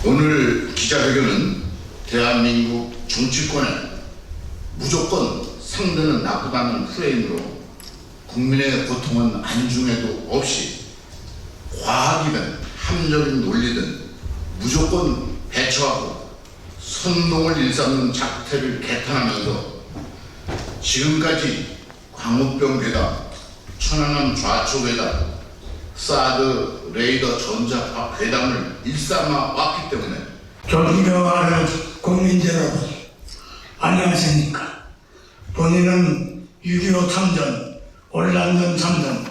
오늘 기자회견은 대한민국 정치권에 무조건 상대는 나쁘다는 프레임으로 국민의 고통은 안중에도 없이 과학이든 합리적인 논리든 무조건 배척하고 선동을 일삼는 작태를 개탄하면서 지금까지 광우병 괴담, 천안함 좌초 괴담, 사드 레이더 전자파 괴담을 일삼아 왔기 때문에 존경하는 국민 여러분, 안녕하십니까. 본인은 6.25 참전, 월남전 참전,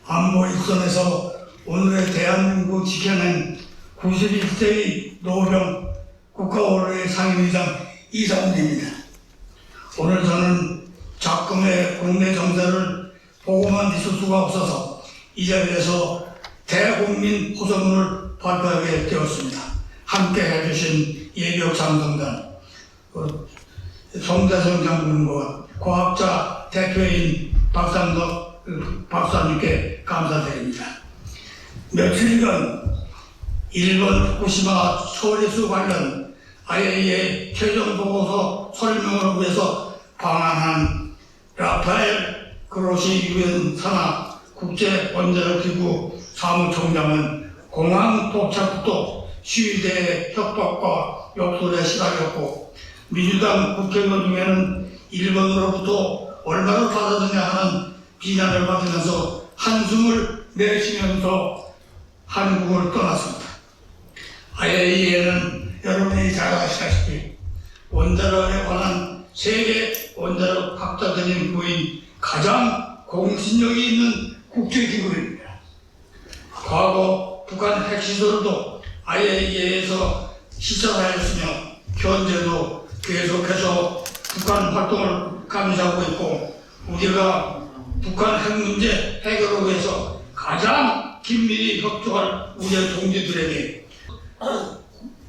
안보 일선에서 오늘의 대한민국 지켜낸 91세의 노병 국가원로의 상임위장 이상훈입니다. 오늘 저는 작금의 국내 정세를 보고만 있을 수가 없어서 이 자리에서 대국민 호소문을 발표하게 되었습니다. 함께 해주신 예비역 장성단, 송대성 장군과 과학자 대표인 박상덕 박사님께 감사드립니다. 며칠간 일본 후쿠시마 처리수 관련 IAEA 최종 보고서 설명을 위해서 방한한 라파엘 그로시 유엔 산하 국제원자력기구 사무총장은 공항 도착부터 시위대의 협박과 욕설에 시달렸고, 민주당 국회의원 중에는 일본으로부터 얼마를 받아들냐 하는 비난을 받으면서 한숨을 내쉬면서 한국을 떠났습니다. IAEA는 여러분이 잘 아시다시피 원자력에 관한 세계 원자력 학자들이 모인 가장 공신력이 있는 국제기구입니다. 과거 북한 핵시설도 IAEA에서 시찰하였으며 현재도 계속해서 북한 활동을 감시하고 있고, 우리가 북한 핵 문제 해결을 위해서 가장 긴밀히 협조할 우리의 동지들에게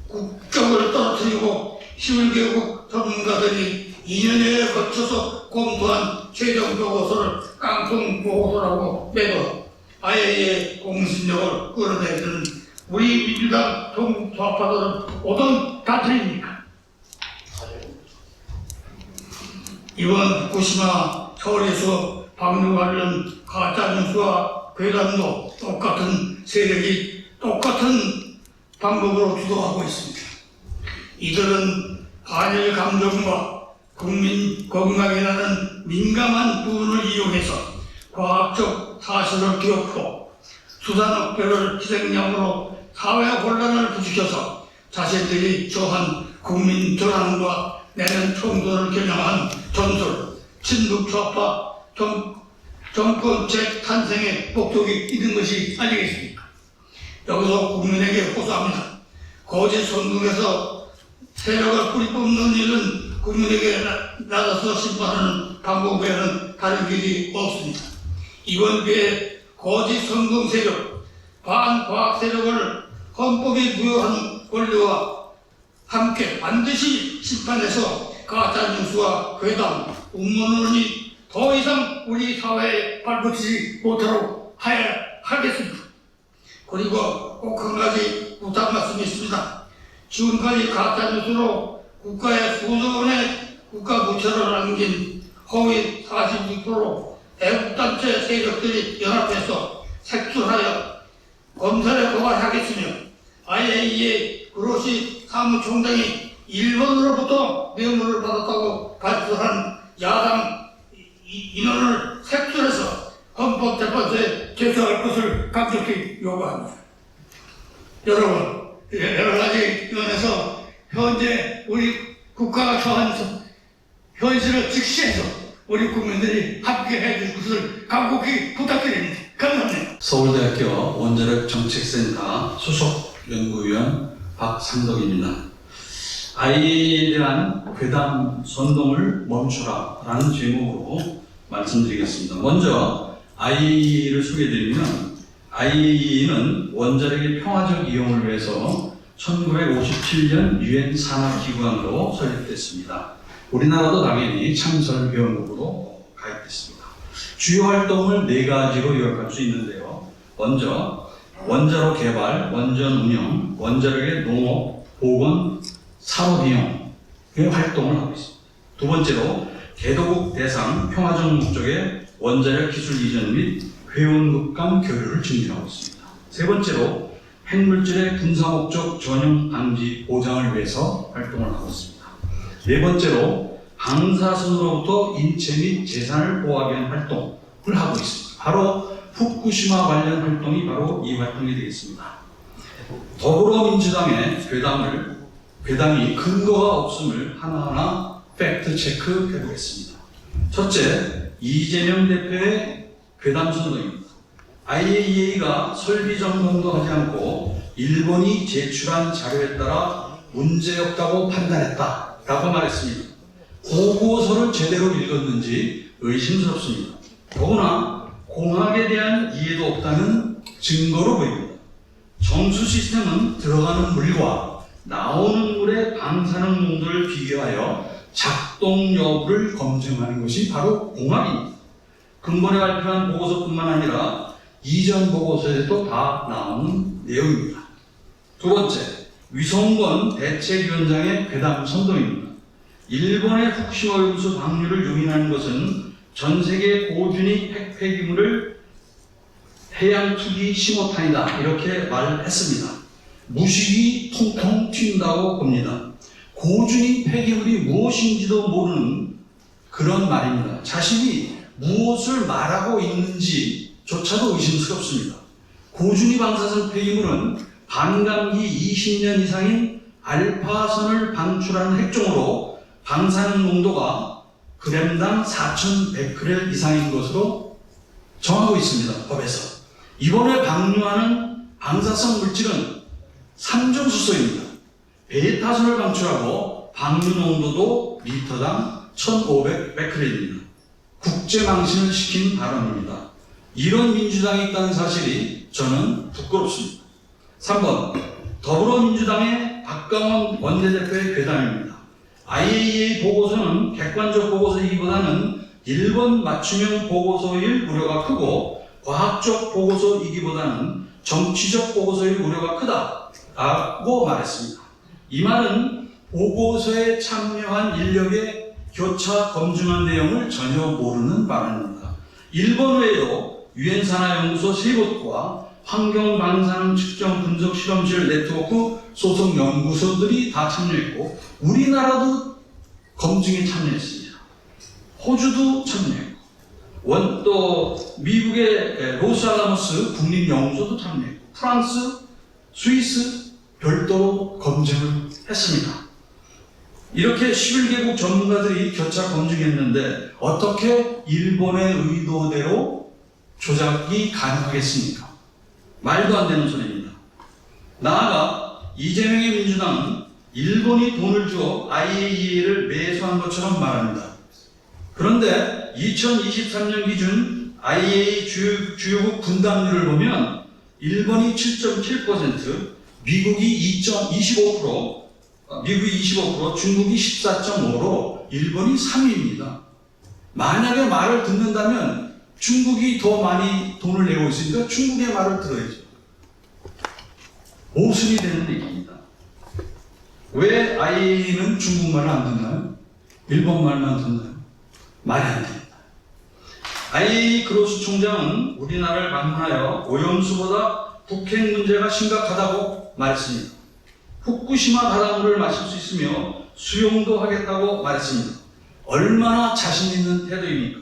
국격을 떨어뜨리고 11개국 전문가들이 2년여에 거쳐서 검토한 최종 보고서를 깡통 보고서라고 매거 IAEA 공신력을 끌어내주는 우리 민주당 전국 좌파들은 어떤 다트입니까? 이번 후쿠시마 처리수 방류 관련 가짜뉴스와 괴담도 똑같은 세력이 똑같은 방법으로 주도하고 있습니다. 이들은 반일 감정과 국민 건강이라는 민감한 부분을 이용해서 과학적 사실을 뒤엎고 수산업계를 희생양으로 사회 혼란을 부추겨서 자신들이 저한 국민 전환과 내년 총선을 겨냥한 전술, 친북 좌파 정권책 탄생의 목적이 있는 것이 아니겠습니까? 여기서 국민에게 호소합니다. 거짓 선동에서 세력을 뿌리 뽑는 일은 국민에게 나서서 심판하는 방법 외에는 다른 길이 없습니다. 이번 기회에 거짓 선동 세력, 반과학 세력을 헌법이 부여한 권리와 함께 반드시 심판해서 가짜뉴스와 괴담, 음모론이 더 이상 우리 사회에 발붙이지 못하도록 하겠습니다. 그리고 꼭 한 가지 부탁 말씀이 있습니다. 지금까지 가짜뉴스로 국가의 수조 원의 국가 부채를 남긴 허위 46% 애국단체 세력들이 연합해서 색출하여 검찰에 고발하겠으며, IAEA 그로시 사무총장이 일본으로부터 뇌물을 받았다고 발표한 야당 인원을 색출해서 헌법재판소에 제소할 것을 강력히 요구합니다. 여러분, 여러 가지 면에서 현재 우리 국가가 처한 현실을 직시해서 우리 국민들이 함께 해줄 것을 간곡히 부탁드립니다. 감사합니다. 서울대학교 원자력 정책센터 수석 연구위원 박상덕입니다. IAEA에 대한 괴담 선동을 멈추라라는 제목으로 말씀드리겠습니다. 먼저 IAEA를 소개해드리면, IAEA는 원자력의 평화적 이용을 위해서 1957년 유엔 산하기구안으로 설립됐습니다. 우리나라도 당연히 창설회원국으로 가입됐습니다. 주요 활동을 4가지로 요약할 수 있는데요. 먼저 원자로 개발, 원전 운영, 원자력의 농업, 보건, 산업이용의 활동을 하고 있습니다. 두 번째로 개도국 대상 평화적 목적의 원자력 기술 이전 및 회원국 간 교류를 증진하고 있습니다. 세 번째로 핵물질의 군사 목적 전용 방지 보장을 위해서 활동을 하고 있습니다. 네 번째로 방사선으로부터 인체 및 재산을 보호하기 위한 활동을 하고 있습니다. 바로 후쿠시마 관련 활동이 바로 이 활동이 되겠습니다. 더불어민주당의 괴담이 근거가 없음을 하나하나 팩트 체크해 보겠습니다. 첫째, 이재명 대표의 괴담 선동입니다. IAEA가 설비 점검도 하지 않고 일본이 제출한 자료에 따라 문제없다고 판단했다라고 말했습니다. 보고서를 제대로 읽었는지 의심스럽습니다. 더구나 공학에 대한 이해도 없다는 증거로 보입니다. 정수 시스템은 들어가는 물과 나오는 물의 방사능 농도를 비교하여 작동 여부를 검증하는 것이 바로 공학입니다. 근본에 발표한 보고서뿐만 아니라 이전 보고서에도 다 나오는 내용입니다. 두 번째, 위성권 대책위원장의 괴담 선동입니다. 일본의 후쿠시마 오염수 방류를 용인하는 것은 전 세계 고준위 핵 폐기물을 해양 투기 심호탄이다 이렇게 말했습니다. 무식이 통통 튄다고 봅니다. 고준위 폐기물이 무엇인지도 모르는 그런 말입니다. 자신이 무엇을 말하고 있는지조차도 의심스럽습니다. 고준위 방사선 폐기물은 반감기 20년 이상인 알파선을 방출하는 핵종으로 방사능 농도가 그램당 4,100g 이상인 것으로 정하고 있습니다. 법에서. 이번에 방류하는 방사성 물질은 삼중수소입니다. 베타선을 방출하고 방류 농도도 리터당 1,500베크렐입니다. 국제망신을 시킨 발언입니다. 이런 민주당이 있다는 사실이 저는 부끄럽습니다. 3번, 더불어민주당의 박강원 원내대표의 괴담입니다. IAEA 보고서는 객관적 보고서이기보다는 일본 맞춤형 보고서일 우려가 크고 과학적 보고서이기보다는 정치적 보고서일 우려가 크다고 말했습니다. 이 말은 보고서에 참여한 인력의 교차 검증한 내용을 전혀 모르는 발언입니다. 일본 외에도 유엔 산하연구소 3곳과 환경방사능 측정 분석 실험실 네트워크 소속 연구소들이 다 참여했고 우리나라도 검증에 참여했습니다. 호주도 참여했고 또 미국의 로스알라모스 국립연구소도 참여했고 프랑스, 스위스 별도로 검증을 했습니다. 이렇게 11개국 전문가들이 교차 검증했는데 어떻게 일본의 의도대로 조작이 가능하겠습니까? 말도 안 되는 소리입니다. 나아가 이재명의 민주당은 일본이 돈을 주어 IAEA를 매수한 것처럼 말합니다. 그런데 2023년 기준 IAEA 주요국 분담률을 보면 일본이 7.7%, 미국이 25%, 중국이 14.5%로 일본이 3위입니다. 만약에 말을 듣는다면 중국이 더 많이 돈을 내고 있으니까 중국의 말을 들어야죠. 모순이 되는 얘기입니다. 왜 IAEA는 중국말을 안 듣나요? 일본말만 듣나요? 말이 안 됩니다. IAEA 그로스 총장은 우리나라를 방문하여 오염수보다 북핵 문제가 심각하다고 말했습니다. 후쿠시마 바닷물을 마실 수 있으며 수용도 하겠다고 말했습니다. 얼마나 자신 있는 태도입니까?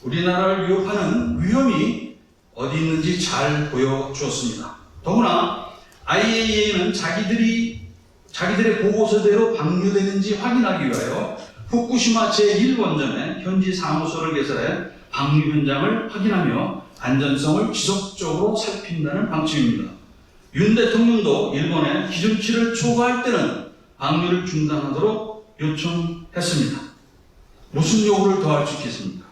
우리나라를 위협하는 위험이 어디 있는지 잘 보여주었습니다. 더구나 IAEA는 자기들의 보고서대로 방류되는지 확인하기 위하여 후쿠시마 제1원전에 현지 사무소를 개설해 방류 현장을 확인하며 안전성을 지속적으로 살핀다는 방침입니다. 윤 대통령도 일본에 기준치를 초과할 때는 방류를 중단하도록 요청했습니다. 무슨 요구를 더 할 수 있겠습니까?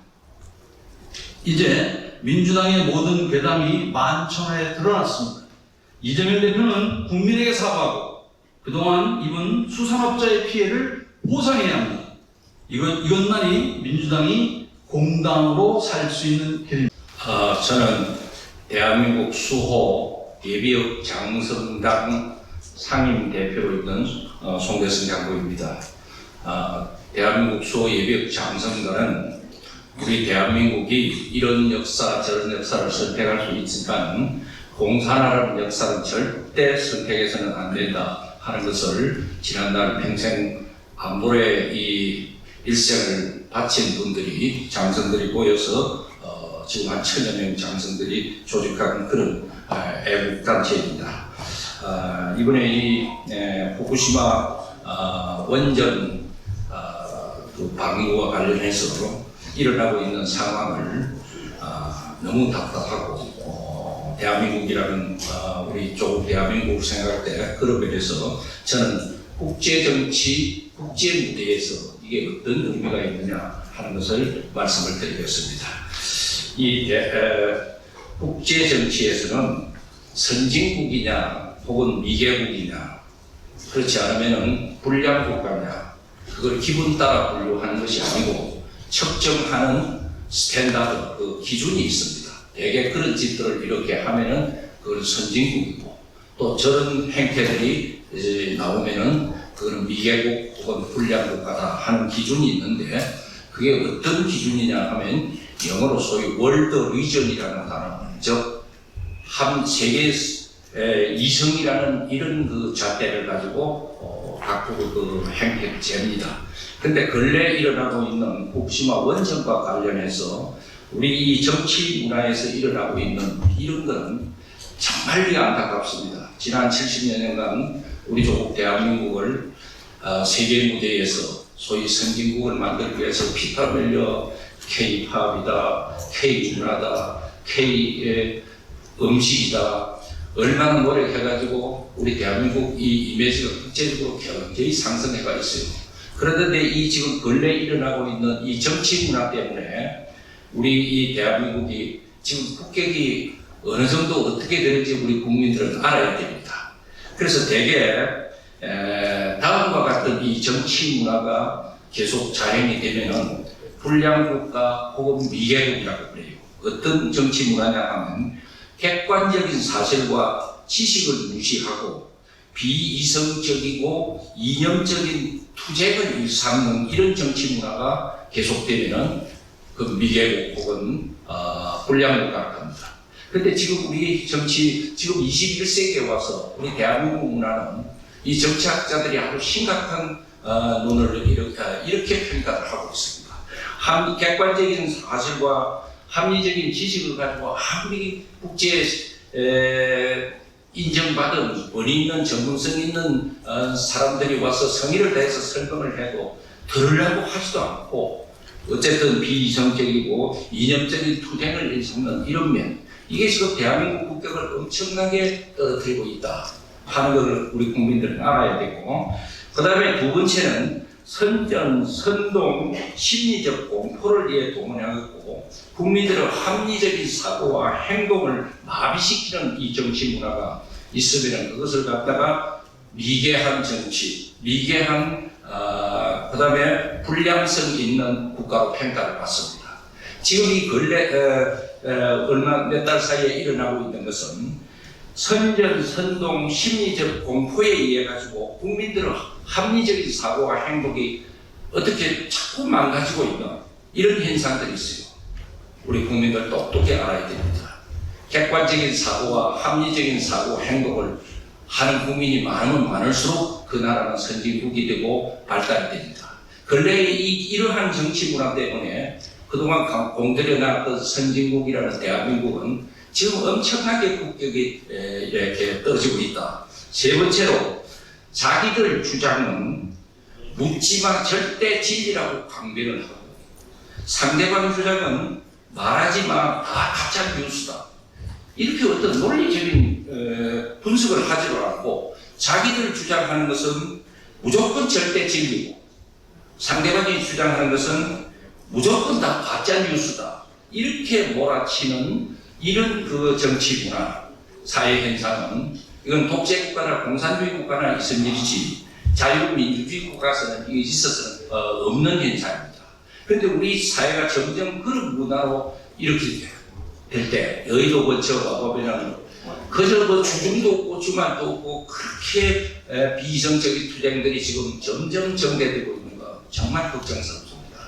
이제 민주당의 모든 괴담이 만천하에 드러났습니다. 이재명 대표는 국민에게 사과하고 그동안 입은 수산업자의 피해를 보상해야 합니다. 이것만이 민주당이 공당으로 살 수 있는 길입니다. 저는 대한민국 수호 예비역 장성당 상임 대표로 있는 송대선 장로입니다. 대한민국 수호예비역 장성가는 우리 대한민국이 이런 역사 저런 역사를 선택할 수 있지만 공산화라는 역사는 절대 선택해서는 안 된다 하는 것을 지난날 평생 안보에 이 일생을 바친 분들이 장성들이 모여서 지금 한 1000여 명 장성들이 조직한 그런 애국단체입니다. 이번에 이 후쿠시마 원전 그 방류와 관련해서 일어나고 있는 상황을 너무 답답하고 대한민국이라는 우리 쪽 대한민국 생각할 때 그런 면에서 저는 국제정치, 국제무대에서 이게 어떤 의미가 있느냐 하는 것을 말씀을 드리겠습니다. 이 국제정치에서는 선진국이냐 혹은 미개국이냐 그렇지 않으면 불량국가냐 그걸 기분 따라 분류하는 것이 아니고 측정하는 스탠다드 그 기준이 있습니다. 대개 그런 짓들을 이렇게 하면은 그건 선진국이고 또 저런 행태들이 나오면은 그거는 미개국 혹은 불량국가다 하는 기준이 있는데 그게 어떤 기준이냐 하면 영어로 소위 월드 리전이라는 단어, 즉 한 세계 이성이라는 이런 그 잣대를 가지고 바꾸고 그 행태제입니다. 근데 근래 일어나고 있는 후쿠시마 원전과 관련해서 우리 이 정치 문화에서 일어나고 있는 이런 거는 정말 안타깝습니다. 지난 70여 년간 우리 조국 대한민국을 세계 무대에서 소위 선진국을 만들기 위해서 피땀 흘려 K-팝이다, K-문화다, K 음식이다 얼마나 노력해가지고 우리 대한민국 이 이미지가 국제적으로 굉장히 상승해가 있어요. 그런데 이 지금 근래 일어나고 있는 이 정치 문화 때문에 우리 이 대한민국이 지금 국격이 어느 정도 어떻게 되는지 우리 국민들은 알아야 됩니다. 그래서 대개 다음과 같은 이 정치 문화가 계속 자행이 되면은 불량국가 혹은 미개국이라고 그래요. 어떤 정치 문화냐 하면 객관적인 사실과 지식을 무시하고 비이성적이고 이념적인 투쟁을 일삼는 이런 정치 문화가 계속되면은 그 미개국 혹은 불량국가가 됩니다. 그런데 지금 우리 정치, 지금 21세기에 와서 우리 대한민국 문화는 이 정치학자들이 아주 심각한 논을 이렇게 평가를 하고 있습니다. 객관적인 사실과 합리적인 지식을 가지고 아무리 국제 인정받은 권위 있는 전문성 있는 사람들이 와서 성의를 다해서 설명을 해도 들으려고 하지도 않고 어쨌든 비이성적이고 이념적인 투쟁을 일삼는 이런 면 이게 지금 대한민국 국격을 엄청나게 떨어뜨리고 있다 하는 것을 우리 국민들은 알아야 되고 그 다음에 두 번째는 선전, 선동, 심리적 공포를 위해 동원하고 국민들의 합리적인 사고와 행동을 마비시키는 이 정치 문화가 있으면 그것을 갖다가 미개한 정치, 미개한 그 다음에 불량성 있는 국가로 평가를 받습니다. 지금 이 근래 얼마 몇 달 사이에 일어나고 있는 것은 선전, 선동, 심리적 공포에 의해 가지고 국민들의 합리적인 사고와 행동이 어떻게 자꾸 망가지고 있는 이런 현상들이 있어요. 우리 국민들 똑똑히 알아야 됩니다. 객관적인 사고와 합리적인 사고, 행동을 하는 국민이 많으면 많을수록 그 나라는 선진국이 되고 발달이 됩니다. 근래에 이러한 정치 문화 때문에 그동안 공들여놨던 선진국이라는 대한민국은 지금 엄청나게 국격이 이렇게 떨어지고 있다. 세 번째로 자기들 주장은 묻지마 절대 진리라고 강변을 하고 상대방 주장은 말하지마 다 가짜 뉴스다. 이렇게 어떤 논리적인 분석을 하지도 않고 자기들 주장하는 것은 무조건 절대 진리고 상대방이 주장하는 것은 무조건 다 가짜 뉴스다. 이렇게 몰아치는 이런 그 정치 문화, 사회 현상은 이건 독재 국가나 공산주의 국가나 있을 일이지 자유민주주의 국가에서는 이게 있어서는 없는 현상입니다. 그런데 우리 사회가 점점 그런 문화로 이렇게 될 때 여의도 근처 와보면 그저 뭐 주중도 없고 주말도 없고 그렇게 비이성적인 투쟁들이 지금 점점 정대되고 있는 거 정말 걱정스럽습니다.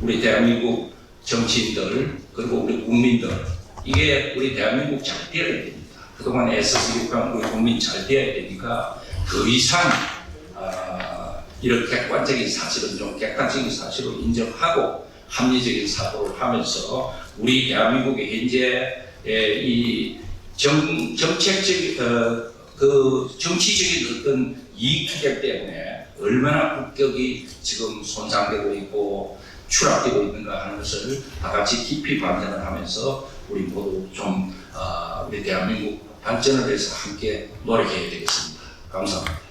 우리 대한민국 정치인들 그리고 우리 국민들 이게 우리 대한민국 잘 되어야 됩니다. 그동안 애써서 기록한 우리 국민 잘 되어야 되니까 더 이상 이런 객관적인 사실은 좀 객관적인 사실을 인정하고 합리적인 사고를 하면서 우리 대한민국의 현재 이 정책적인 그 정치적인 어떤 이익 투쟁 때문에 얼마나 국격이 지금 손상되고 있고 추락되고 있는가 하는 것을 다 같이 깊이 반성을 하면서 우리 모두 좀 우리 대한민국 발전을 위해서 함께 노력해야 되겠습니다. 감사합니다.